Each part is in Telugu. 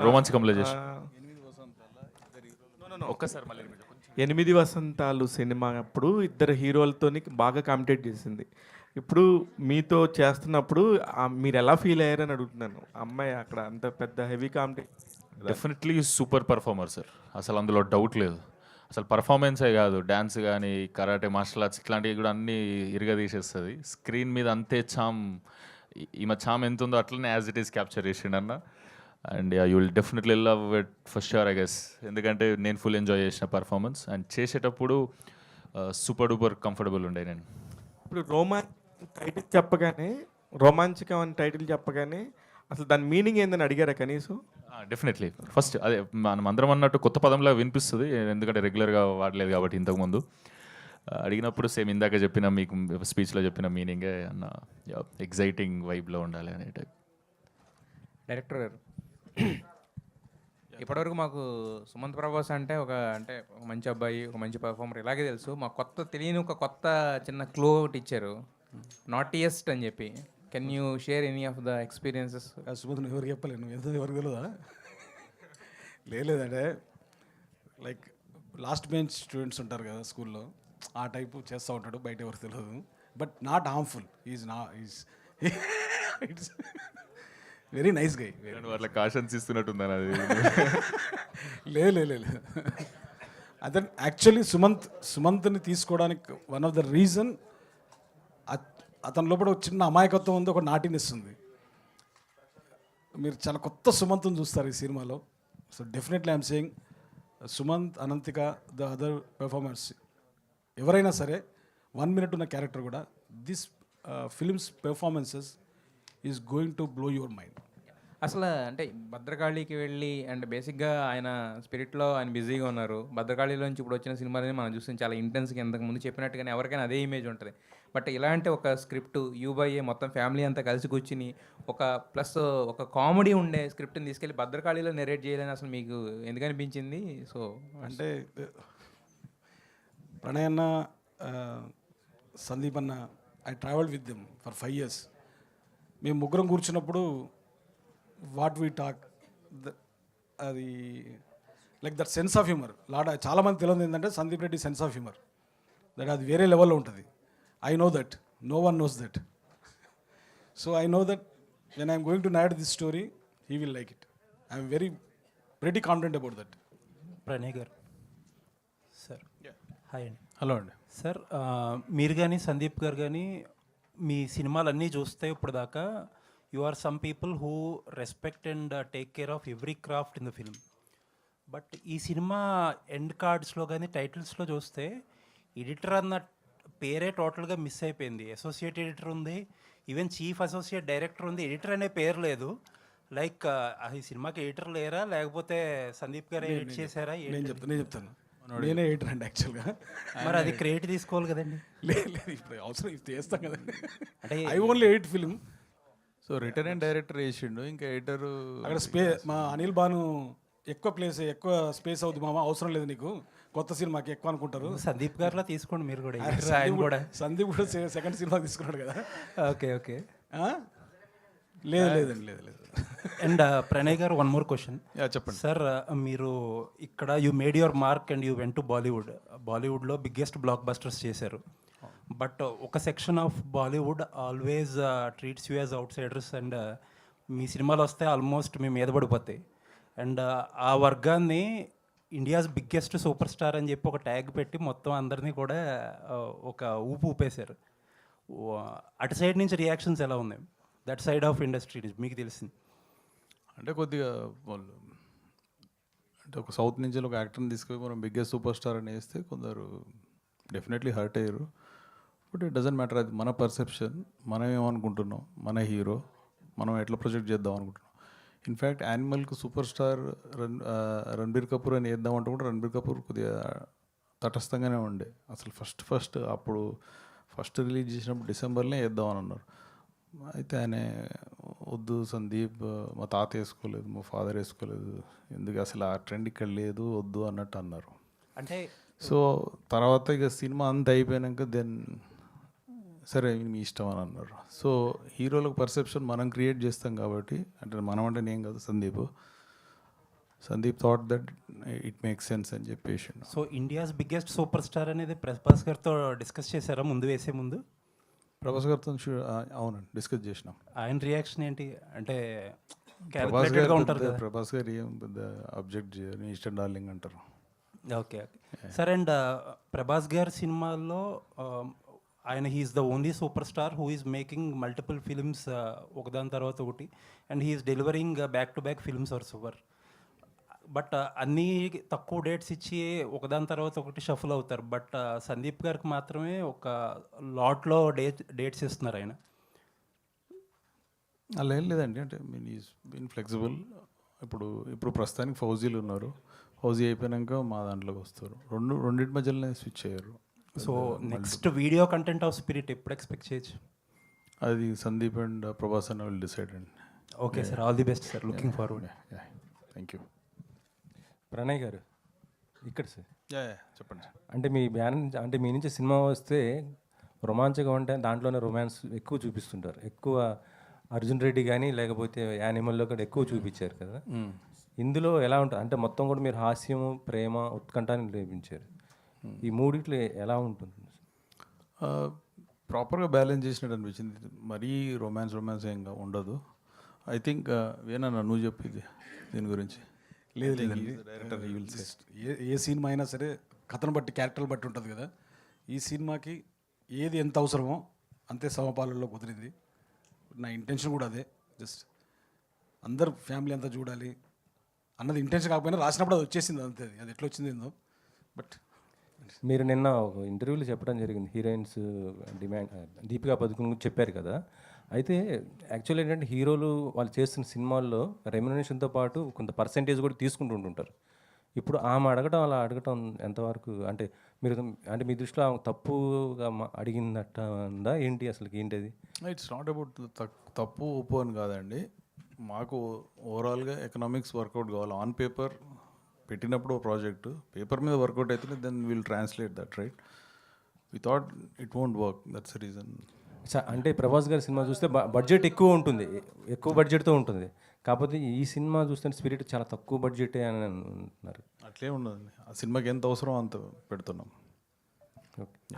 రోమాంచకంలో చేసి ఒక్కసారి మళ్ళీ ఎనిమిది వసంతాలు సినిమా అప్పుడు ఇద్దరు హీరోలతోని బాగా కాంపిటేట్ చేసింది. ఇప్పుడు మీతో చేస్తున్నప్పుడు మీరు ఎలా ఫీల్ అయ్యారని అడుగుతున్నాను. అమ్మాయి అక్కడ అంత పెద్ద heavy compete. Definitely super performer sir, అసలు అందులో డౌట్ లేదు. అసలు పర్ఫార్మెన్సే కాదు, డ్యాన్స్ కానీ కరాటే మార్షల్ ఆర్ట్స్ ఇట్లాంటివి కూడా అన్నీ ఇరగదీసేస్తుంది. స్క్రీన్ మీద అంతే చామ్, ఈమె చామ్ ఎంత ఉందో అట్లనే యాజ్ ఇట్ ఈస్ క్యాప్చర్ చేసిండన్న. And you will definitely love it for sure I guess. ఎందుకంటే నేను ఫుల్ ఎంజాయ్ చేసిన పర్ఫార్మెన్స్ అండ్ చేసేటప్పుడు సూపర్ డూపర్ కంఫర్టబుల్ ఉండే నేను. ఇప్పుడు టైటిల్ చెప్పగానే, రోమాంచకం అని టైటిల్ చెప్పగానే అసలు దాని మీనింగ్ ఏందని అడిగారా కనీసం? డెఫినెట్లీ ఫస్ట్ అదే మనం అందరం అన్నట్టు కొత్త పదంలా వినిపిస్తుంది, ఎందుకంటే రెగ్యులర్గా వాడలేదు కాబట్టి ఇంతకుముందు. అడిగినప్పుడు సేమ్ ఇందాక చెప్పిన మీకు స్పీచ్లో చెప్పిన మీనింగే అన్న, ఎగ్జైటింగ్ వైబ్లో ఉండాలి అనే టైప్. డైరెక్టర్ గారు, ఇప్పటివరకు మాకు సుమంత్ ప్రభాస్ అంటే ఒక మంచి అబ్బాయి, ఒక మంచి పర్ఫార్మర్ ఇలాగే తెలుసు. మాకు తెలియని ఒక కొత్త చిన్న క్లూ ఒకటి ఇచ్చారు, నాటియెస్ట్ అని చెప్పి. Can you share any of the experiences? Sumanth నువ్వు ఎవరికి చెప్పలేను, ఎవరికి తెలియదా? లేదంటే లైక్ లాస్ట్ బెంచ్ స్టూడెంట్స్ ఉంటారు కదా స్కూల్లో, ఆ టైపు చేస్తూ ఉంటాడు, బయట ఎవరికి తెలియదు. But not harmful, is it's very nice guy. వాళ్ళ కాషన్స్ ఇస్తున్నట్టుందని అది. లేదు అతను యాక్చువల్లీ సుమంత్ని తీసుకోవడానికి వన్ ఆఫ్ ద రీజన్, అతని లోపల ఒక చిన్న అమాయకత్వం ఉంది, ఒక నాటినెస్ ఉంది. మీరు చాలా కొత్త సుమంత్ని చూస్తారు ఈ సినిమాలో. So definitely I'm saying Sumanth, Ananthika, the other performers ఎవరైనా సరే 1 minute ఉన్న క్యారెక్టర్ కూడా this films performances is going to blow your mind. అసలు భద్రకాళికి వెళ్ళి బేసిక్గా ఆయన స్పిరిట్లో ఆయన బిజీగా ఉన్నారు. భద్రకాళిలోంచి ఇప్పుడు వచ్చిన సినిమాలని మనం చూస్తే చాలా ఇంటెన్స్గా, ఇంతకుముందు చెప్పినట్టుగానే ఎవరికైనా అదే ఇమేజ్ ఉంటుంది. బట్ ఇలాంటి ఒక స్క్రిప్ట్ యూబైఏ మొత్తం ఫ్యామిలీ అంతా కలిసి కూర్చుని ఒక కామెడీ ఉండే స్క్రిప్ట్ని తీసుకెళ్ళి భద్రకాళిలో నెరేట్ చేయాలని అసలు మీకు ఎందుకు అనిపించింది? సో అంటే ప్రణయ్ అన్న, సందీప్ అన్న, I travelled with them for 5 years. మేము ముగ్గురం కూర్చున్నప్పుడు వాట్ వీ టాక్, అది like that sense of humour. చాలామంది తెలియదు ఏంటంటే Sandeep Reddy sense of humour, that అది వేరే లెవెల్లో ఉంటుంది. I know that, no one knows that. So I know that when I'm going to narrate this story, he will like it. I'm very confident about that. Pranay గారు సార్, హాయ్ అండి. హలో అండి. సార్, మీరు కానీ సందీప్ గారు కానీ మీ సినిమాలన్నీ చూస్తే ఇప్పుడు దాకా you are some people who respect and take care of every craft in the film. But ఈ సినిమా ఎండ్ కార్డ్స్లో కానీ టైటిల్స్లో చూస్తే ఎడిటర్ అన్న పేరే టోటల్గా మిస్ అయిపోయింది. అసోసియేట్ ఎడిటర్ ఉంది, ఈవెన్ చీఫ్ అసోసియేట్ డైరెక్టర్ ఉంది, ఎడిటర్ అనే పేరు లేదు. లైక్ ఈ సినిమాకి ఎడిటర్ లేరా, లేకపోతే సందీప్ గారు ఎడిట్ చేశారా? నేను చెప్తాను, నేనే ఎడిటర్ అండి యాక్చువల్గా. మరి అది క్రెడిట్ తీసుకోవాలి కదండి. లేదు ఇప్పుడు అవసరం చేస్తాం కదండి. అంటే I only edit film. So return and director వేసిండు, ఇంకా ఎడిటర్ అక్కడ మా అనిల్ బాను ఎక్కువ స్పేస్ అవుతుంది మామ, అవసరం లేదు నీకు, కొత్త సినిమాకి ఎక్కువ అనుకుంటారు. సందీప్ గారిలో తీసుకోండి మీరు కూడా. సందీప్ కూడా సెకండ్ సినిమా తీసుకున్నాడు కదా. ఓకే. లేదండి. అండ్ ప్రణయ్ గారు, వన్ మోర్ క్వశ్చన్. చెప్పండి సార్, మీరు ఇక్కడ you made your mark and you went to బాలీవుడ్లో బిగ్గెస్ట్ బ్లాక్ బస్టర్స్ చేశారు. బట్ ఒక section of Bollywood always treats you as outsiders, and మీ సినిమాలు వస్తే ఆల్మోస్ట్ మీ మీద పడిపోతాయి. అండ్ ఆ వర్గాన్ని ఇండియాస్ బిగ్గెస్ట్ సూపర్ స్టార్ అని చెప్పి ఒక ట్యాగ్ పెట్టి మొత్తం అందరినీ కూడా ఒక ఊపేశారు. అటు సైడ్ నుంచి రియాక్షన్స్ ఎలా ఉన్నాయి? దట్ సైడ్ ఆఫ్ ఇండస్ట్రీ నుంచి మీకు తెలిసింది అంటే కొద్దిగా వాళ్ళు అంటే ఒక సౌత్ నుంచి ఒక యాక్టర్ని తీసుకొని మనం బిగ్గెస్ట్ సూపర్ స్టార్ అని వేస్తే కొందరు డెఫినెట్లీ హర్ట్ అయ్యారు. బట్ ఇట్ డజంట్ మ్యాటర్, అది మన పర్సెప్షన్, మనం ఏమనుకుంటున్నాం, మన హీరో, మనం ఎట్లా ప్రొజెక్ట్ చేద్దాం అనుకుంటున్నాం. ఇన్ఫ్యాక్ట్ యానిమల్కి సూపర్ స్టార్ రణబీర్ కపూర్ అని వేద్దామంటే కూడా రణబీర్ కపూర్ కొద్దిగా తటస్థంగానే ఉండే. అసలు అప్పుడు ఫస్ట్ రిలీజ్ చేసినప్పుడు డిసెంబర్లో వేద్దామని అన్నారు. అయితే ఆయన వద్దు సందీప్, మా తాత వేసుకోలేదు, మా ఫాదర్ వేసుకోలేదు, ఎందుకు అసలు ఆ ట్రెండ్ ఇక్కడ లేదు, వద్దు అన్నట్టు అన్నారు. అంటే సో తర్వాత ఇక సినిమా అంతా అయిపోయాక దెన్ సరే మీ ఇష్టం అని అన్నారు. సో హీరోలకు పర్సెప్షన్ మనం క్రియేట్ చేస్తాం కాబట్టి, అంటే మనం అంటే నేను కాదు Sandeep. Sandeep thought that it makes sense అని చెప్పేసి. So India's biggest super star అనేది ప్రభాస్ గారితో డిస్కస్ చేశారా ముందు వేసే ముందు? ప్రభాస్ గారితో అవునండి డిస్కస్ చేసినాం. ఆయన రియాక్షన్ ఏంటి? అంటే ప్రభాస్ క్యాలిక్యులేటెడ్గా గారు ఉంటారు కదా. ప్రభాస్ గారు ఏం పెద్ద అబ్జెక్ట్ చేయరు, ఈస్టర్న్ డార్లింగ్ అంటారు. ఓకే ఓకే సరే. అండ్ ప్రభాస్ గారి సినిమాల్లో ఆయన he's the only super star who is making multiple films ఒకదాని తర్వాత ఒకటి, and he's delivering back to back films are super. But అన్నీ తక్కువ డేట్స్ ఇచ్చి ఒకదాని తర్వాత ఒకటి షఫుల్ అవుతారు. బట్ సందీప్ గారికి మాత్రమే ఒక లాట్లో డేట్స్ ఇస్తున్నారు ఆయన. అలా ఏం లేదండి, అంటే మీన్ ఈజ్ బీన్ ఫ్లెక్సిబుల్. ఇప్పుడు ప్రస్తుతానికి ఫౌజీలు ఉన్నారు, ఫౌజీ అయిపోయాక మా దాంట్లోకి వస్తారు. రెండింటి మధ్యలోనే స్విచ్ అయ్యారు. So next video content of spirit ఎప్పుడు ఎక్స్పెక్ట్ చేయొచ్చు? అది సందీప్ అండ్ ప్రభాస్ అన్న విల్ డిసైడ్ అండి. Okay sir, all the best sir, looking forward. Thank you. Pranay గారు ఇక్కడ సార్, చెప్పండి సార్. అంటే మీ బ్యాన్ అంటే మీ నుంచి సినిమా వస్తే రొమాంచగా ఉంటే దాంట్లోనే రొమాన్స్ ఎక్కువ చూపిస్తుంటారు. ఎక్కువ అర్జున్ రెడ్డి కానీ లేకపోతే యానిమల్లో కూడా ఎక్కువ చూపించారు కదా. ఇందులో ఎలా ఉంటుంది అంటే మొత్తం కూడా మీరు హాస్యము, ప్రేమ, ఉత్కంఠాన్ని లేపించారు. ఈ మూడిట్లో ఎలా ఉంటుంది? ప్రాపర్గా బ్యాలెన్స్ చేసినట్టు అనిపించింది. మరీ రొమాన్స్ ఏంగా ఉండదు. ఐ థింక్ వేనన్నా నువ్వు చెప్పింది దీని గురించి. లేదు డైరెక్టర్ ఏ సినిమా అయినా సరే కథను బట్టి, క్యారెక్టర్లు బట్టి ఉంటుంది కదా. ఈ సినిమాకి ఏది ఎంత అవసరమో అంతే సమపాలనలో కుదిరింది. నా ఇంటెన్షన్ కూడా అదే, జస్ట్ అందరు ఫ్యామిలీ అంతా చూడాలి అన్నది ఇంటెన్షన్. కాకపోయినా రాసినప్పుడు అది వచ్చేసింది అంతే. అది ఎట్లా వచ్చింది ఏందో. బట్ మీరు నిన్న ఒక ఇంటర్వ్యూలో చెప్పడం జరిగింది, హీరోయిన్స్ డిమాండ్ దీపికా పదుకుని గురించి చెప్పారు కదా. అయితే యాక్చువల్ ఏంటంటే హీరోలు వాళ్ళు చేస్తున్న సినిమాల్లో రెమ్యునరేషన్తో పాటు కొంత పర్సెంటేజ్ కూడా తీసుకుంటుంటారు. ఇప్పుడు ఆమె అలా అడగటం ఎంతవరకు అంటే మీరు అంటే మీ దృష్టిలో ఆమె తప్పుగా అడిగిందట ఉందా ఏంటి, అసలు ఏంటి అది? ఇట్స్ నాట్ అబౌట్ తప్పు ఒప్పు అని కాదండి. మాకు ఓవరాల్గా ఎకనామిక్స్ వర్కౌట్ కావాలి. ఆన్ పేపర్ పెట్టినప్పుడు ప్రాజెక్టు పేపర్ మీద వర్కౌట్ అవుతుంది, then will translate that, right? We thought it won't work, that's the reason. అంటే ప్రభాస్ గారి సినిమా చూస్తే బడ్జెట్ ఎక్కువ ఉంటుంది, ఎక్కువ బడ్జెట్తో ఉంటుంది. కాకపోతే ఈ సినిమా చూస్తే స్పిరిట్ చాలా తక్కువ బడ్జెటే అని అంటున్నారు. అట్లే ఉండదండి, ఆ సినిమాకి ఎంత అవసరం అంత పెడుతున్నాం.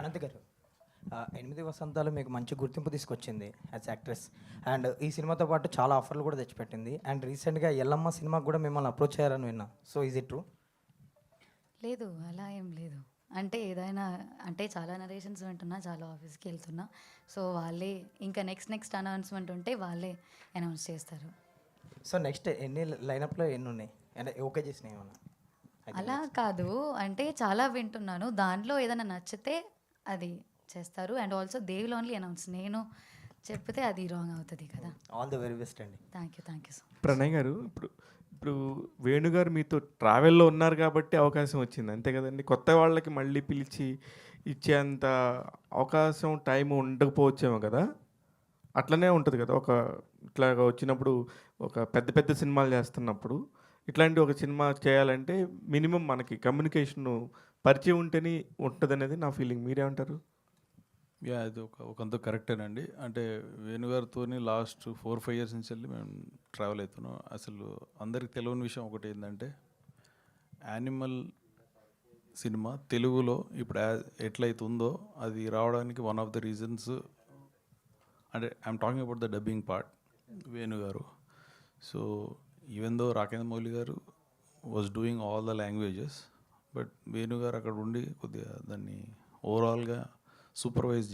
అనంత్ గారు, 8 వసంతాలు మీకు మంచి గుర్తింపు తీసుకొచ్చింది యాజ్ యాక్ట్రెస్, అండ్ ఈ సినిమాతో పాటు చాలా ఆఫర్లు కూడా తెచ్చిపెట్టింది. అండ్ రీసెంట్గా ఎల్లమ్మ సినిమాకి కూడా మిమ్మల్ని అప్రోచ్ అయ్యారని విన్నా. So is it true? లేదు, అలా ఏం లేదు. అంటే ఏదైనా అంటే చాలా నరేషన్స్ వింటున్నా, చాలా ఆఫీస్కి వెళ్తున్నా. సో వాళ్ళే ఇంకా నెక్స్ట్ అనౌన్స్మెంట్ ఉంటే వాళ్ళే అనౌన్స్ చేస్తారు. సో నెక్స్ట్ ఎన్ని లైనప్లో ఎన్ని ఉన్నాయి అంటే ఓకే చేసినాయి ఏమన్నా? అలా కాదు, అంటే చాలా వింటున్నాను, దాంట్లో ఏదైనా నచ్చితే అది చేస్తారు. And also they will only announce, నేను చెప్తే అది రాంగ్ అవుతుంది కదా. ఆల్ ది వెరీ బెస్ట్ అండి. Thank you so much. Pranay గారు, ఇప్పుడు వేణుగారు మీతో ట్రావెల్లో ఉన్నారు కాబట్టి అవకాశం వచ్చింది, అంతే కదండి. కొత్త వాళ్ళకి మళ్ళీ పిలిచి ఇచ్చేంత అవకాశం టైం ఉండకపోవచ్చేమో కదా. అట్లనే ఉంటుంది కదా, ఇట్లాగా వచ్చినప్పుడు ఒక పెద్ద సినిమాలు చేస్తున్నప్పుడు ఇట్లాంటి ఒక సినిమా చేయాలంటే మినిమం మనకి కమ్యూనికేషన్ పరిచయం ఉంటేనే ఉంటుంది అనేది నా ఫీలింగ్. మీరేమంటారు? అది ఒకంత కరెక్టేనండి. అంటే వేణుగారితో లాస్ట్ 4-5 years నుంచి వెళ్ళి మేము ట్రావెల్ అవుతున్నాం. అసలు అందరికి తెలియని విషయం ఒకటి ఏంటంటే, యానిమల్ సినిమా తెలుగులో ఇప్పుడు ఎట్లయితుందో అది రావడానికి వన్ ఆఫ్ ద రీజన్స్, అంటే I'm talking about the dubbing part, వేణుగారు. So even though Rakendra Mouli garu was doing all the languages, but వేణుగారు అక్కడ ఉండి కొద్దిగా దాన్ని ఓవరాల్గా సూపర్వైజ్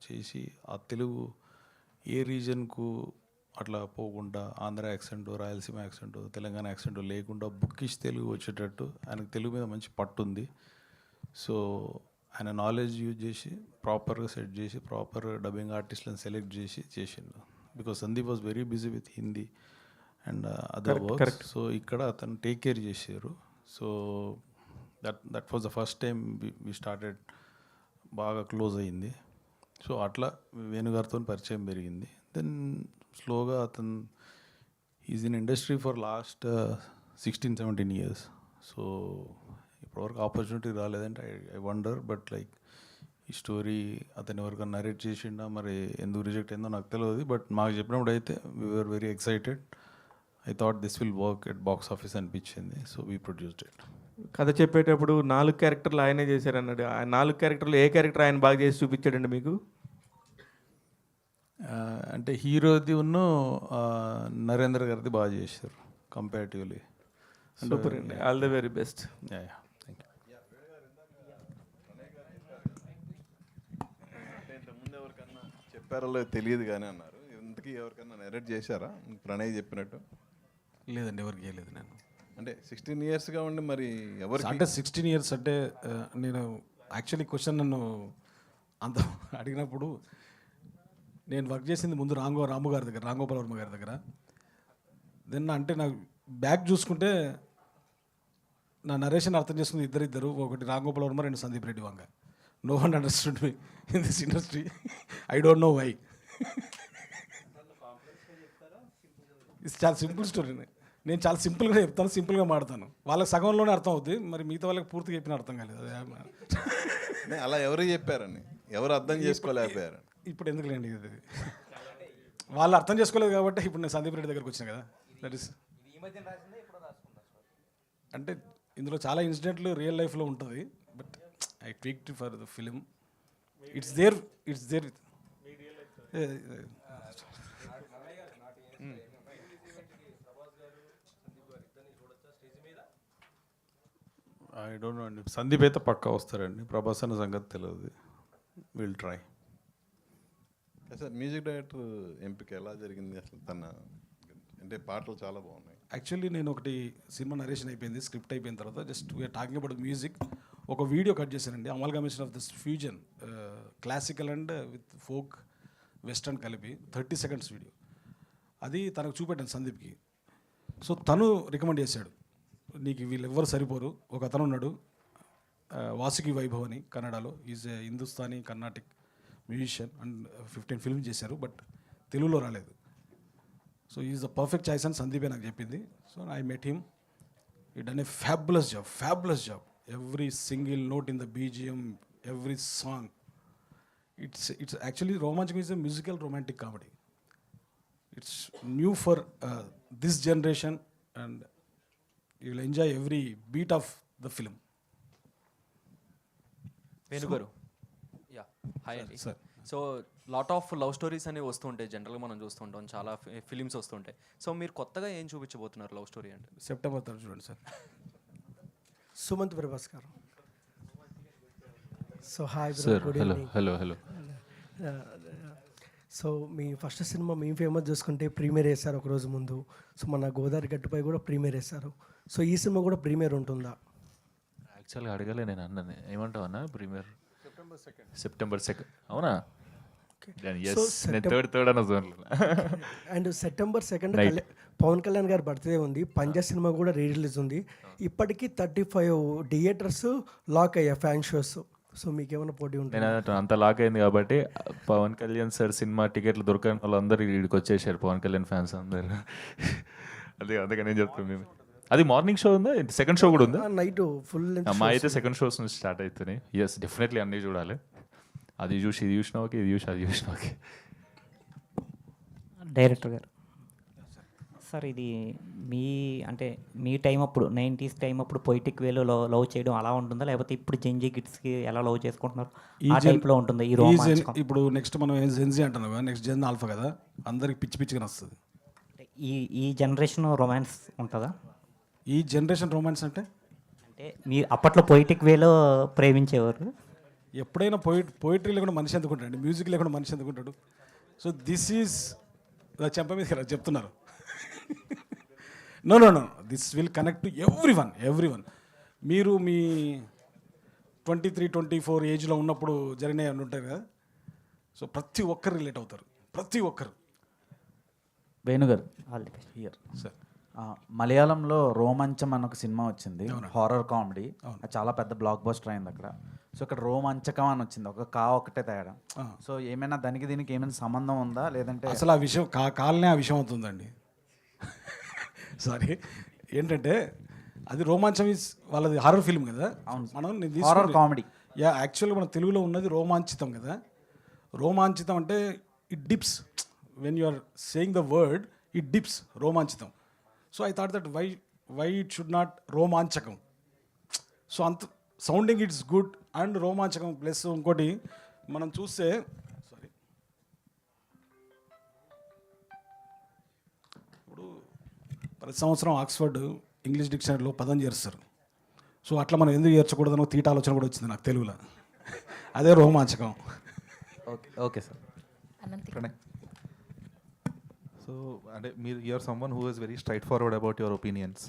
చేసి ఆ తెలుగు ఏ రీజన్కు అట్లా పోకుండా Andhra accent, Rayalaseema accent, Telangana accent లేకుండా బుక్కిష్ తెలుగు వచ్చేటట్టు ఆయనకు తెలుగు మీద మంచి పట్టు ఉంది. సో ఆయన నాలెడ్జ్ యూజ్ చేసి ప్రాపర్గా సెట్ చేసి ప్రాపర్ డబ్బింగ్ ఆర్టిస్ట్లను సెలెక్ట్ చేసిండు. Because Sandeep was very busy with Hindi and other work. So ఇక్కడ అతను టేక్ కేర్ చేశారు. So that was the first time we started, బాగా క్లోజ్ అయ్యింది. సో అట్లా వేణుగారితో పరిచయం పెరిగింది. దెన్ స్లోగా అతను is in industry for last 16-17 years. So ఇప్పటివరకు ఆపర్చునిటీ రాలేదంటే ఐ వండర్. బట్ లైక్ ఈ స్టోరీ అతను ఎవరికైనా నరేట్ చేసిండా, మరి ఎందుకు రిజెక్ట్ అయిందో నాకు తెలియదు. బట్ మాకు చెప్పినప్పుడు అయితే we're very excited. I thought this will work at box office అనిపించింది, సో వీ ప్రొడ్యూస్డ్ ఇట్. కథ చెప్పేటప్పుడు 4 క్యారెక్టర్లు ఆయనే చేశారన్నాడు. ఆ 4 క్యారెక్టర్లు ఏ క్యారెక్టర్ ఆయన బాగా చేసి చూపించాడండి మీకు? అంటే హీరోది ఉన్న నరేంద్ర గారిది బాగా చేశారు కంపారిటివ్లీ. సూపర్ అండి, all the very best. Thank you. ఇంతకుముందు ఎవరికన్నా చెప్పారో లేదో తెలియదు కానీ అన్నారు, ఇంతకీ ఎవరికన్నా నెరేట్ చేశారా ప్రణయ్ చెప్పినట్టు? లేదండి, ఎవరికి చేయలేదు నేను. అంటే 16 ఇయర్స్గా ఉండి మరి ఎవరికి అంటే 16 ఇయర్స్ అంటే నేను యాక్చువల్లీ క్వశ్చన్ నన్ను అంత అడిగినప్పుడు నేను వర్క్ చేసింది ముందు రాము గారి దగ్గర, రాంగోపాల్ వర్మ గారి దగ్గర. దెన్ అంటే నాకు బ్యాక్ చూసుకుంటే నా నరేషన్ అర్థం చేసుకుంది ఇద్దరు, ఒకటి రాంగోపాల్ వర్మ, రెండు Sandeep Reddy Vanga. No one understood me in this industry, I don't know why. ఇది చాలా సింపుల్ స్టోరీ. నేను చాలా సింపుల్గా చెప్తాను, సింపుల్గా మాడతాను. వాళ్ళకి సగంలోనే అర్థం అవుద్ది, మరి మిగతా వాళ్ళకి పూర్తిగా చెప్పిన అర్థం కాలేదు. అలా ఎవరు చెప్పారని, ఎవరు అర్థం చేసుకోలేకపోయారు? ఇప్పుడు ఎందుకులేండి, ఇది వాళ్ళు అర్థం చేసుకోలేదు కాబట్టి ఇప్పుడు నేను సందీప్ రెడ్డి దగ్గరకు వచ్చిన కదా. దట్ ఈస్ అంటే ఇందులో చాలా ఇన్సిడెంట్లు రియల్ లైఫ్లో ఉంటుంది, but I tweaked for the film. It's there. I don't know అండి. సందీప్ అయితే పక్కా వస్తారండి, ప్రభాస్ అన్న సంగతి తెలియదు. Will try. Sir music director ఎంపిక ఎలా జరిగింది అసలు? తన అంటే పాటలు చాలా బాగున్నాయి. యాక్చువల్లీ నేను ఒకటి సినిమా నరేషన్ అయిపోయింది, స్క్రిప్ట్ అయిపోయిన తర్వాత just we're talking about music. ఒక వీడియో కట్ చేశానండి, amalgamation of this fusion classical and with folk western కలిపి 30 seconds వీడియో. అది తనకు చూపెట్టాను సందీప్కి. సో తను రికమెండ్ చేశాడు, నీకు వీళ్ళెవ్వరు సరిపోరు, ఒక అతను ఉన్నాడు వాసుకి వైభవ్ అని, కన్నడలో. Is a Hindustani Carnatic musician and 15 films చేశారు, బట్ తెలుగులో రాలేదు. So is the perfect choice అని సందీపే నాకు చెప్పింది. So I met him. He done a fabulous job. Every single note in the BGM, every song. It's actually Romanchakam is a musical romantic comedy. It's new for this generation and you will enjoy every beat of the film. వేణుగారు, యా హాయ్ అండి. Sir, so lot of love stories అనేవి వస్తుంటాయి, జనరల్గా మనం చూస్తుంటాం, చాలా ఫిలిమ్స్ వస్తుంటాయి. సో మీరు కొత్తగా ఏం చూపించబోతున్నారు లవ్ స్టోరీ అంటే? September 3rd చూడండి sir. Sumanth Prabhas garu. So hi sir. Hello. So మీ ఫస్ట్ సినిమా మీ ఫేమస్ చూసుకుంటే ప్రీమియర్ వేశారు ఒకరోజు ముందు. సో మన గోదావరి గట్టుపై కూడా ప్రీమియర్ వేశారు. సో ఈ సినిమా కూడా ప్రీమియర్ ఉంటుందా? యాక్చువల్గా అడగలే నేను అన్నది, ఏమంటావు అన్న? ప్రీమియర్ సెప్టెంబర్ 2nd, అవునా? థర్డ్ అన్న జోన్లో. And September 2nd Pawan Kalyan గారి బర్త్డే ఉంది. పంజా సినిమా కూడా రిలీజ్ ఉంది. ఇప్పటికీ 35 థియేటర్స్ లాక్ అయ్యాయి ఫ్యాన్ షోస్. సో మీకు ఏమైనా పోటీ ఉంటుంది? నేను అంత లాక్ అయింది కాబట్టి పవన్ కళ్యాణ్ సార్ సినిమా టికెట్లు దొరకని వాళ్ళందరూ ఇక్కడికి వచ్చేసారు, పవన్ కళ్యాణ్ ఫ్యాన్స్ అందరు. అందుకే నేను చెప్తాను. మేము అది మార్నింగ్ షో ఉందా, సెకండ్ షో కూడా ఉందా? నైట్ ఫుల్ మా అయితే సెకండ్ షోస్ నుంచి స్టార్ట్ అవుతున్నాయి. ఎస్, డెఫినెట్లీ అన్నీ చూడాలి. అది చూసి ఇది చూసినా ఓకే, ఇది చూసి అది చూసినా ఓకే. డైరెక్టర్ గారు సార్, ఇది మీ టైం అప్పుడు 90s టైం అప్పుడు పొయిటిక్ వేలో లవ్ చేయడం అలా ఉంటుందా, లేకపోతే ఇప్పుడు జెన్జీ కిడ్స్కి ఎలా లవ్ చేసుకుంటున్నారు ఆ టైప్లో ఉంటుందా ఈ రోమాన్స్? ఇప్పుడు నెక్స్ట్ మనం జెన్జీ అంటున్నాం కదా, నెక్స్ట్ జెన్ ఆల్ఫా కదా, అందరికి పిచ్చిగా వస్తుంది. ఈ జనరేషన్ రొమాన్స్ ఉంటుందా? ఈ జనరేషన్ రొమాన్స్ అంటే మీ అప్పట్లో పొయిటిక్ వేలో ప్రేమించేవారు. ఎప్పుడైనా పోయిటరీ లేకుండా మనిషి ఎందుకుంటాడు, మ్యూజిక్ లేకుండా మనిషి ఎందుకుంటాడు? సో దిస్ ఈజ్ చెంప మీద చెప్తున్నారు. No this will connect to everyone. మీరు మీ 23-24 ఏజ్లో ఉన్నప్పుడు జరిగినవి అని ఉంటారు కదా, సో ప్రతి ఒక్కరు రిలేట్ అవుతారు, ప్రతి ఒక్కరు. వేణుగారు హియర్ సార్. మలయాళంలో రోమాంచం అన్న ఒక సినిమా వచ్చింది, హారర్ కామెడీ, చాలా పెద్ద బ్లాక్ బస్టర్ అయింది అక్కడ. సో ఇక్కడ రోమాంచకం అని వచ్చింది, ఒకటే తేడా. సో ఏమైనా దీనికి ఏమైనా సంబంధం ఉందా, లేదంటే అసలు ఆ విషయం కాలనే ఆ విషయం అవుతుందండి. సారీ, ఏంటంటే అది రోమాంచం ఈజ్ వాళ్ళది హారర్ ఫిల్మ్ కదా, మనం హారర్ కామెడీ. యాక్చువల్గా మన తెలుగులో ఉన్నది రోమాంచితం కదా. రోమాంచితం అంటే it dips, when you are saying the word it dips, Romanchitam. So I thought that why it should not Romanchakam. So అంత sounding it's good and Romanchakam plus ఇంకోటి మనం చూస్తే సారీ ఇప్పుడు ప్రతి సంవత్సరం ఆక్స్ఫర్డ్ ఇంగ్లీష్ డిక్షనరీలో పదం చేరుస్తారు. సో అట్లా మనం ఎందుకు చేర్చకూడదనో తీట ఆలోచన కూడా వచ్చింది నాకు తెలుగులో. అదే Romanchakam. Okay okay sir. So అంటే మీరు you're someone who is very straightforward about your opinions.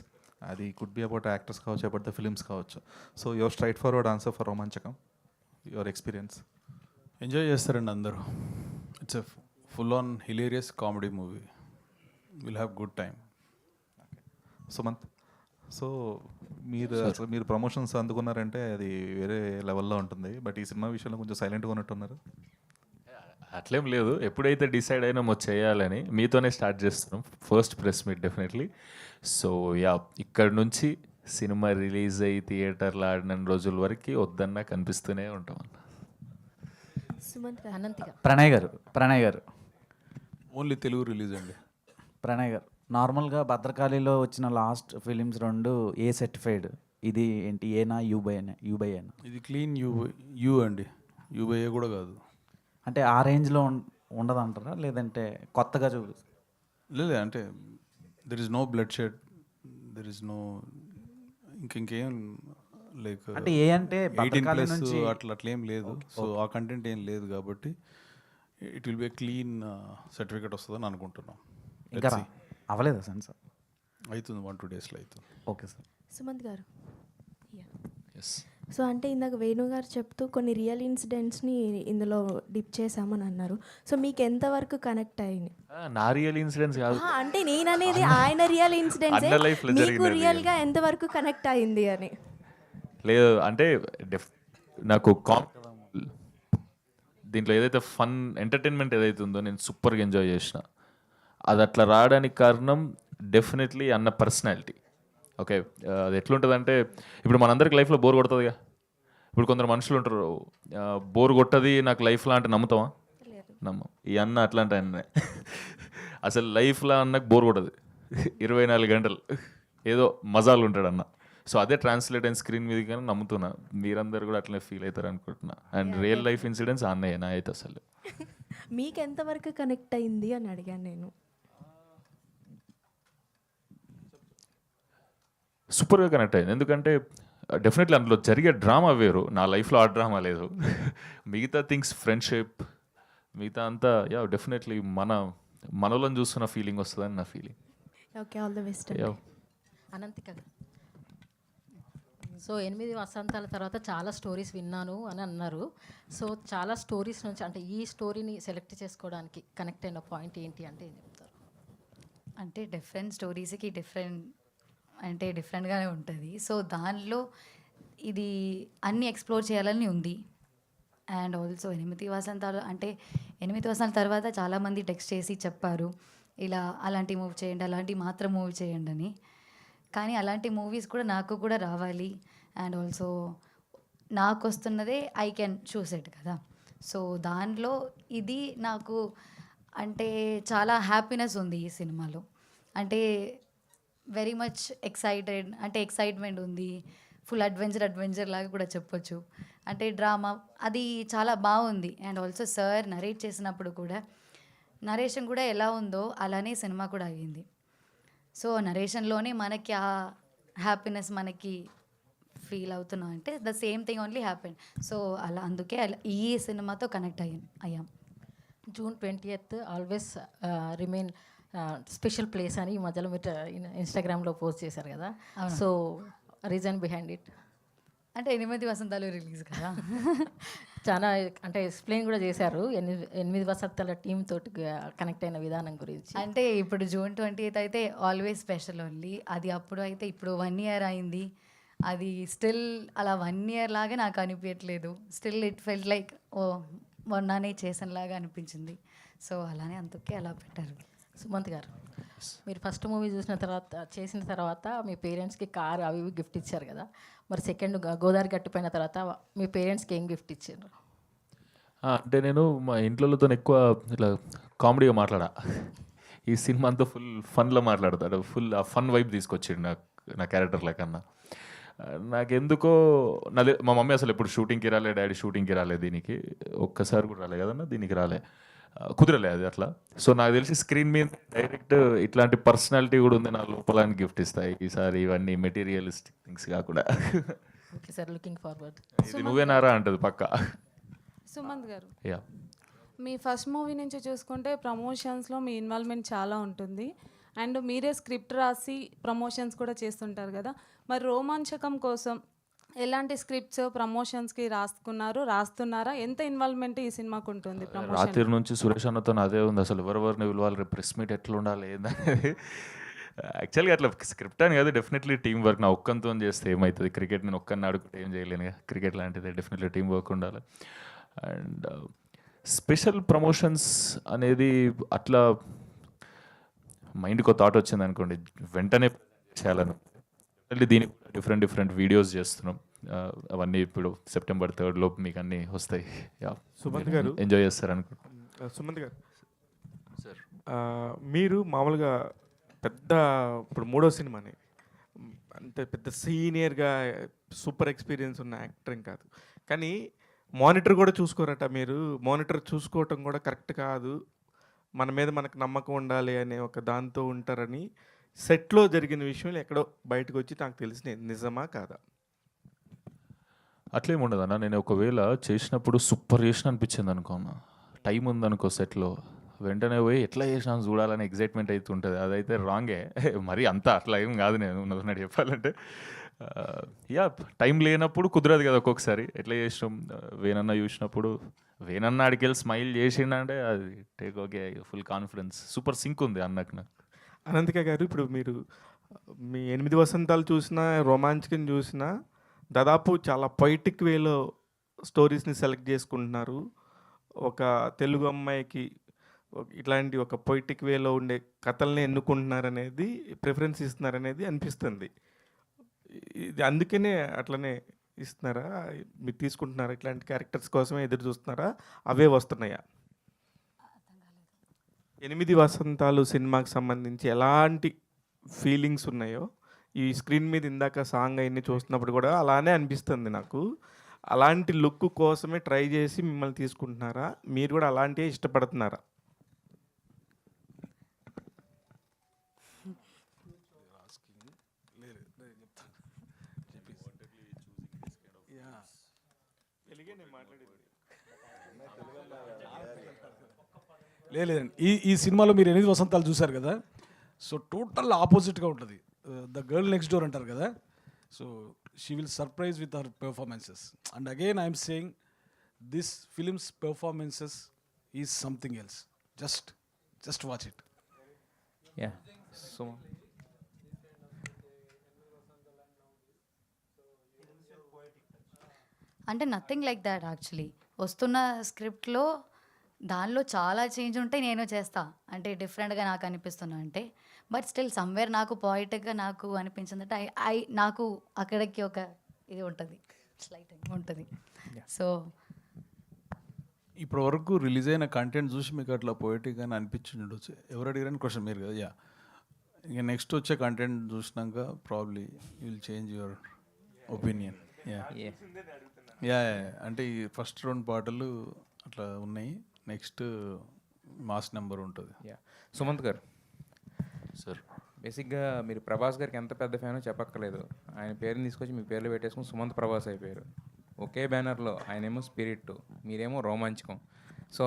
అది కుడ్ బి అబౌట్ యాక్టర్స్ కావచ్చు, అబౌట్ ద ఫిల్మ్స్ కావచ్చు. So your straightforward answer for Romanchakam, your experience. Enjoy చేస్తారండి అందరూ. It's a full on hilarious comedy movie. Will have good time. Sumanth, so మీరు ప్రమోషన్స్ అందుకున్నారంటే అది వేరే లెవెల్లో ఉంటుంది. బట్ ఈ సినిమా విషయంలో కొంచెం సైలెంట్గా ఉన్నట్టున్నారు. అట్లేం లేదు, ఎప్పుడైతే డిసైడ్ అయినామో చేయాలని మీతోనే స్టార్ట్ చేస్తున్నాం. First press meet definitely. So yeah, ఇక్కడ నుంచి సినిమా రిలీజ్ అయ్యి థియేటర్లో ఆడిన రోజుల వరకు వద్దన్నా కనిపిస్తూనే ఉంటాం అన్న. ప్రణయ్ గారు ఓన్లీ తెలుగు రిలీజ్ అండి. ప్రణయ్ గారు, నార్మల్గా భద్రకాళిలో వచ్చిన లాస్ట్ ఫిలిమ్స్ 2 ఏ సర్టిఫైడ్, ఇది ఏంటి ఏనా యూబై ఏనా? ఇది క్లీన్ యూ అండి, యూబై కూడా కాదు. అంటే ఆ రేంజ్లో ఉండదంటారా, లేదంటే కొత్తగా లేదు అంటే there is no blood shed, there is no ఇంకేం లైక్ అంటే ఏ అంటే 18+ అట్లా ఏం లేదు. సో ఆ కంటెంట్ ఏం లేదు కాబట్టి it will be clean certificate వస్తుందని అనుకుంటున్నాం. ఇంకా అవ్వలేదా సార్? అవుతుంది, 1-2 డేస్లో అవుతుంది. Okay sir. సుమంత్ గారు, ఎస్. సో అంటే ఇందాక వేణు గారు చెప్తూ కొన్ని రియల్ ఇన్సిడెంట్స్ని ఇందులో డిప్ చేశామని అన్నారు. సో మీకు ఎంతవరకు కనెక్ట్ అయింది? నా రియల్ ఇన్సిడెంట్స్ కాదు, అంటే నేను అనేది ఆయన రియల్ ఇన్సిడెంట్స్ మీకు రియల్గా ఎంతవరకు కనెక్ట్ అయింది అని. లేదు అంటే నాకు దీంట్లో ఏదైతే ఫన్ ఎంటర్టైన్మెంట్ ఏదైతే ఉందో నేను సూపర్గా ఎంజాయ్ చేసిన. అది అట్లా రావడానికి కారణం డెఫినెట్లీ అన్న పర్సనాలిటీ. ఓకే, అది ఎట్లుంటుందంటే ఇప్పుడు మనందరికి లైఫ్లో బోర్ కొడుతుందిగా. ఇప్పుడు కొందరు మనుషులు ఉంటారు, బోర్ కొట్టది నాకు లైఫ్లో అంటే నమ్ముతామా? నమ్మం. ఈ అన్న అట్లాంటి అన్నే అసలు లైఫ్లో అన్నకు బోర్ కొట్టదు. 24 గంటలు ఏదో మజాలు ఉంటాడు అన్న. సో అదే ట్రాన్స్లేట్ అయిన స్క్రీన్ మీద కానీ నమ్ముతున్నా. మీరందరూ కూడా అట్లనే ఫీల్ అవుతారు అనుకుంటున్నా. అండ్ రియల్ లైఫ్ ఇన్సిడెంట్స్ అన్నయ్య నా అయితే అసలు. మీకు ఎంతవరకు కనెక్ట్ అయింది అని అడిగాను నేను. సూపర్గా కనెక్ట్ అయింది, ఎందుకంటే డెఫినెట్లీ అందులో జరిగే డ్రామా వేరు. నా లైఫ్లో ఆ డ్రామా లేదు. మిగతా థింగ్స్, ఫ్రెండ్షిప్, మిగతా అంతా యా డెఫినెట్లీ మనలో చూస్తున్న ఫీలింగ్ వస్తుందని నా feeling. Okay, all the best. Ananthika, so 8 వసంతాల తర్వాత చాలా స్టోరీస్ విన్నాను అని అన్నారు. సో చాలా స్టోరీస్ నుంచి అంటే ఈ స్టోరీని సెలెక్ట్ చేసుకోవడానికి కనెక్ట్ అయిన పాయింట్ ఏంటి అంటే ఏం చెప్తారు? అంటే డిఫరెంట్ స్టోరీస్కి డిఫరెంట్గానే ఉంటుంది. సో దానిలో ఇది అన్నీ ఎక్స్ప్లోర్ చేయాలని ఉంది. అండ్ ఆల్సో 8 వసంతాలు అంటే 8 వసంతాల తర్వాత చాలామంది టెక్స్ట్ చేసి చెప్పారు ఇలా అలాంటి మూవీ చేయండి, అలాంటి మాత్రం మూవీ చేయండి అని. కానీ అలాంటి మూవీస్ కూడా నాకు కూడా రావాలి. అండ్ ఆల్సో నాకు వస్తున్నదే ఐ కెన్ చూస్ ఇట్ కదా. సో దానిలో ఇది నాకు అంటే చాలా హ్యాపీనెస్ ఉంది ఈ సినిమాలో. అంటే వెరీ మచ్ ఎక్సైటెడ్, అంటే ఎక్సైట్మెంట్ ఉంది. ఫుల్ అడ్వెంచర్ లాగా కూడా చెప్పొచ్చు. అంటే డ్రామా అది చాలా బాగుంది. అండ్ ఆల్సో సార్ నరేట్ చేసినప్పుడు కూడా నరేషన్ కూడా ఎలా ఉందో అలానే సినిమా కూడా అయ్యింది. సో నరేషన్లోనే మనకి ఆ హ్యాపీనెస్ మనకి ఫీల్ అవుతున్నాం అంటే the same thing only happen. So అలా అందుకే ఈ సినిమాతో కనెక్ట్ అయ్యాం. June 20th always remain special place అని ఈ మధ్యలో మీరు ఇన్స్టాగ్రామ్లో పోస్ట్ చేశారు కదా. సో రీజన్ బిహైండ్ ఇట్ అంటే 8 వసంతాలు రిలీజ్ కదా. చాలా అంటే ఎక్స్ప్లెయిన్ కూడా చేశారు 8 వసంతాల టీమ్ తోటి కనెక్ట్ అయిన విధానం గురించి. అంటే ఇప్పుడు June 20th అయితే ఆల్వేస్ స్పెషల్ ఓన్లీ. అది అప్పుడు అయితే ఇప్పుడు 1 year అయింది. అది స్టిల్ అలా 1 year లాగా నాకు అనిపించట్లేదు. స్టిల్ ఇట్ ఫెల్ట్ లైక్ ఓ మొన్ననే చేసినలాగా అనిపించింది. సో అలానే అందుకే అలా పెట్టారు. సుమంత్ గారు, మీరు ఫస్ట్ మూవీ చేసిన తర్వాత మీ పేరెంట్స్కి కార్ అవి ఇవి గిఫ్ట్ ఇచ్చారు కదా. మరి సెకండ్ గోదావరి గట్టిపోయిన తర్వాత మీ పేరెంట్స్కి ఏం గిఫ్ట్ ఇచ్చారు? అంటే నేను మా ఇంట్లోతో ఎక్కువ ఇట్లా కామెడీగా మాట్లాడా. ఈ సినిమా అంతా ఫుల్ ఫన్లో మాట్లాడతాడు, ఫుల్ ఆ ఫన్ వైబ్ తీసుకొచ్చాడు నా క్యారెక్టర్ల కన్నా. నాకెందుకో మా మమ్మీ అసలు ఎప్పుడు షూటింగ్కి రాలే, డాడీ షూటింగ్కి రాలే, దీనికి ఒక్కసారి కూడా రాలే కదన్నా, దీనికి రాలే, కుదరలే అది అట్లా. సో నాకు తెలిసి స్క్రీన్ మీద డైరెక్ట్ ఇట్లాంటి పర్సనాలిటీ కూడా ఉంది నా లోపల అని గిఫ్ట్ ఇస్తాయి ఈసారి, ఇవన్నీ మెటీరియలిస్టిక్ థింగ్స్ కాకుండా. Okay sir, looking forward. ఇది నువ్వేనారా అంటది పక్కా. సుమంత్ గారు, యా, మీ ఫస్ట్ మూవీ నుంచి చూసుకుంటే ప్రమోషన్స్లో మీ ఇన్వాల్వ్మెంట్ చాలా ఉంటుంది అండ్ మీరే స్క్రిప్ట్ రాసి ప్రమోషన్స్ కూడా చేస్తుంటారు కదా. మరి రోమాంచకం కోసం ఎలాంటి స్క్రిప్ట్స్ ప్రమోషన్స్కి రాస్తున్నారా? ఎంత ఇన్వాల్వ్మెంట్ ఈ సినిమాకు ఉంటుంది? రాత్రి నుంచి సురేష్ అన్నతో అదే ఉంది, అసలు ఎవరెవరిని పిలవాలి, రేపు ప్రెస్ మీట్ ఎట్లా ఉండాలి ఏందనేది. యాక్చువల్గా అట్లా స్క్రిప్ట్ అని కాదు, డెఫినెట్లీ టీం వర్క్. నా ఒక్కంతో చేస్తే ఏమవుతుంది, క్రికెట్ నేను ఒక్కరిని ఆడుకుంటే ఏం చేయలేను, క్రికెట్ లాంటిది డెఫినెట్లీ టీం వర్క్ ఉండాలి. అండ్ స్పెషల్ ప్రమోషన్స్ అనేది అట్లా మైండ్కి ఒక థాట్ వచ్చింది అనుకోండి, వెంటనే చేయాలను. దీనికి డిఫరెంట్ వీడియోస్ చేస్తున్నాం, అవన్నీ ఇప్పుడు September 3 లోపు మీకు అన్నీ వస్తాయి. సుమంత్ గారు ఎంజాయ్ చేస్తారు అనుకుంటున్నాను. సుమంత్ గారు సార్, మీరు మామూలుగా పెద్ద ఇప్పుడు 3వ సినిమాని అంతే పెద్ద సీనియర్గా సూపర్ ఎక్స్పీరియన్స్ ఉన్న యాక్టరింగ్ కాదు, కానీ మానిటర్ కూడా చూసుకోరట. మీరు మానిటర్ చూసుకోవటం కూడా కరెక్ట్ కాదు, మన మీద మనకు నమ్మకం ఉండాలి అనే ఒక దాంతో ఉంటారని సెట్లో జరిగిన విషయాలు ఎక్కడో బయటకు వచ్చి నాకు తెలిసిన నిజమా కాదా? అట్లేం ఉండదన్న, నేను ఒకవేళ చేసినప్పుడు సూపర్ చేసిన అనిపించింది అనుకోన్నా, టైం ఉందనుకో సెట్లో, వెంటనే పోయి ఎట్లా చేసినా చూడాలని ఎగ్జైట్మెంట్ అయితే ఉంటుంది. అదైతే రాంగే, మరి అంతా అట్లా ఏం కాదు. నేను ఉన్నది చెప్పాలంటే యా, టైం లేనప్పుడు కుదరదు కదా ఒక్కొక్కసారి. ఎట్లా చేసినాం, వేనన్న చూసినప్పుడు వేనన్న అడికెళ్ళి స్మైల్ చేసిండంటే అది take okay, full confidence, super sync ఉంది అన్నకు నాకు. అనంతిక గారు, ఇప్పుడు మీరు మీ 8 వసంతాలు చూసినా, రోమాంచకం చూసినా, దాదాపు చాలా పొయిటిక్ వేలో స్టోరీస్ని సెలెక్ట్ చేసుకుంటున్నారు. ఒక తెలుగు అమ్మాయికి ఇట్లాంటి ఒక పొయిటిక్ వేలో ఉండే కథల్ని ఎన్నుకుంటున్నారనేది, ప్రిఫరెన్స్ ఇస్తున్నారనేది అనిపిస్తుంది. ఇది అందుకనే అట్లనే ఇస్తున్నారా, మీరు తీసుకుంటున్నారా, ఇట్లాంటి క్యారెక్టర్స్ కోసమే ఎదురు చూస్తున్నారా, అవే వస్తున్నాయా? 8 వసంతాలు సినిమాకి సంబంధించి ఎలాంటి ఫీలింగ్స్ ఉన్నాయో ఈ స్క్రీన్ మీద ఇందాక సాంగ్ అవన్నీ చూస్తున్నప్పుడు కూడా అలానే అనిపిస్తుంది నాకు. అలాంటి లుక్ కోసమే ట్రై చేసి మిమ్మల్ని తీసుకుంటున్నారా, మీరు కూడా అలాంటివే ఇష్టపడుతున్నారా? లేదండి, ఈ సినిమాలో మీరు 8 వసంతాలు చూశారు కదా, సో టోటల్ ఆపోజిట్గా ఉంటుంది. ద గర్ల్ నెక్స్ట్ డోర్ అంటారు కదా, so she will surprise with her performances. And again I'm saying this films performances is something else. Just watch it. Yeah, so అంటే నథింగ్ లైక్ దాట్ యాక్చువల్లీ. వస్తున్న స్క్రిప్ట్లో దానిలో చాలా చేంజ్ ఉంటే నేను చేస్తా, అంటే డిఫరెంట్గా నాకు అనిపిస్తున్నా అంటే. బట్ స్టిల్ సమ్వేర్ నాకు పాయిటిక్గా నాకు అనిపించిందంటే నాకు అక్కడికి ఒక ఇది ఉంటుంది, స్లైట్ ఉంటుంది. సో ఇప్పటి వరకు రిలీజ్ అయిన కంటెంట్ చూసి మీకు అట్లా పోయిటిక్ అని అనిపించి ఉండొచ్చు. ఎవరు అడిగారని క్వశ్చన్ మీరు కదా. యా, ఇక నెక్స్ట్ వచ్చే కంటెంట్ చూసినాక probably you will change your opinion. Yeah, అంటే ఈ ఫస్ట్ 2 పాటలు అట్లా ఉన్నాయి, నెక్స్ట్ మాస్ నెంబర్ ఉంటుంది. యా, సుమంత్ గారు సార్, బేసిక్గా మీరు ప్రభాస్ గారికి ఎంత పెద్ద ఫ్యానో చెప్పక్కర్లేదు. ఆయన పేరుని తీసుకొచ్చి మీ పేర్లు పెట్టేసుకుని సుమంత్ ప్రభాస్ అయిపోయారు. ఒకే బ్యానర్లో ఆయనేమో స్పిరిట్, మీరేమో రోమాంచకం. సో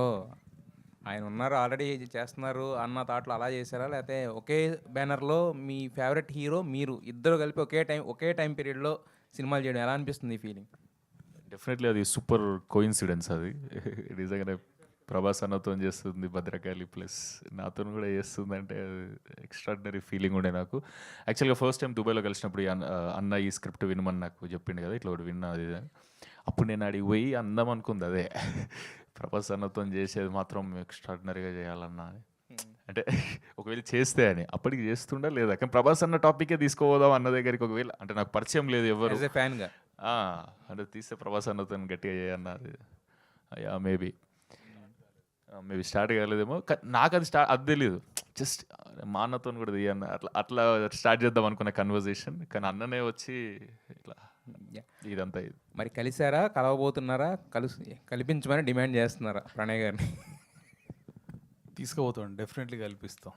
ఆయన ఉన్నారు, ఆల్రెడీ చేస్తున్నారు అన్న థాట్లో అలా చేశారా, లేకపోతే ఒకే బ్యానర్లో మీ ఫేవరెట్ హీరో మీరు ఇద్దరు కలిపి ఒకే టైం పీరియడ్లో సినిమాలు చేయడం ఎలా అనిపిస్తుంది ఈ ఫీలింగ్? డెఫినెట్లీ అది సూపర్ కోయిన్సిడెన్స్. అది నిజంగానే ప్రభాస్ అన్నతో చేస్తుంది భద్రకాళి ప్లస్ నాతో కూడా చేస్తుంది అంటే ఎక్స్ట్రాడినరీ ఫీలింగ్ ఉండే నాకు. యాక్చువల్గా ఫస్ట్ టైం దుబాయ్లో కలిసినప్పుడు అన్న ఈ స్క్రిప్ట్ వినమని నాకు చెప్పిండు కదా, ఇట్లా ఒకటి విన్నా అది. అప్పుడు నేను అడిగి పోయి అందం అనుకుంది అదే, ప్రభాస్ అన్నతో చేసేది మాత్రం ఎక్స్ట్రాడినరీగా చేయాలన్నా అని. అంటే ఒకవేళ చేస్తే అని అప్పటికి చేస్తుండా లేదా, కానీ ప్రభాస్ అన్న టాపికే తీసుకోపోదాం అన్న దగ్గరికి ఒకవేళ, అంటే నాకు పరిచయం లేదు ఎవరు ఫ్యాన్గా, అంటే తీస్తే ప్రభాస్ అన్నతో గట్టిగా చేయన్నది. మేబీ స్టార్ట్ కాలేదేమో, నాకు అది తెలియదు. జస్ట్ మా అన్నతో కూడా తీయన్న అట్లా అట్లా స్టార్ట్ చేద్దాం అనుకున్న కన్వర్జేషన్, కానీ అన్ననే వచ్చి ఇట్లా ఇదంతా ఇది. మరి కలిసారా, కలవబోతున్నారా, కల్పించమని డిమాండ్ చేస్తున్నారా ప్రణయ్ గారిని? తీసుకుపోతాం, డెఫినెట్లీ కల్పిస్తాం.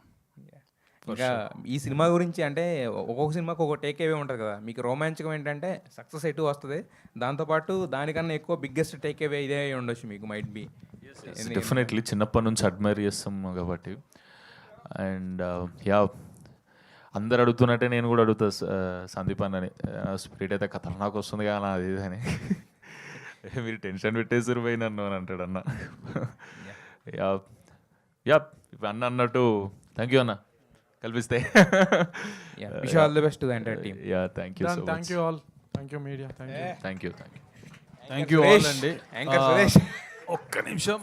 ఇంకా ఈ సినిమా గురించి అంటే ఒక్కొక్క సినిమాకి ఒక టేక్ అవే ఉంటుంది కదా, మీకు రోమాంచకం ఏంటంటే సక్సెస్ ఎటు వస్తుంది, దాంతోపాటు దానికన్నా ఎక్కువ బిగ్గెస్ట్ టేక్ అవే ఇదే అయి ఉండొచ్చు మీకు, మైట్ బి. డెఫినెట్లీ చిన్నప్పటి నుంచి అడ్మైర్ చేస్తాం కాబట్టి. అండ్ యా, అందరు అడుగుతున్నట్టే నేను కూడా అడుగుతా సందీప్ అన్నని, స్పిరిట్ అయితే ఖతర్నాక్ వస్తుంది కానీ అది ఇది అని. మీరు టెన్షన్ పెట్టేసారు పోయి నన్ను అని అంటాడు అన్న. యా యా, ఇప్పుడు అన్న అన్నట్టు థ్యాంక్ యూ అన్న, కల్పిస్తే. Wish all the best to the entire team. Yeah, thank you so much. Thank you all, thank you media, thank you. Thank you, thank you. Thank you all అండి. సురేష్, ఒక్క నిమిషం,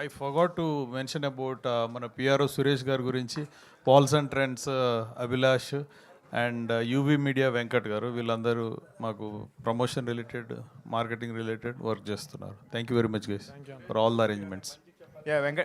I forgot to mention about మన పిఆర్ఓ సురేష్ గారి గురించి. Pals and Trends Abhilash and UV media Venkat garu, వీళ్ళందరూ మాకు promotion related, marketing related work చేస్తున్నారు. Thank you very much guys for all the arrangements. Venkat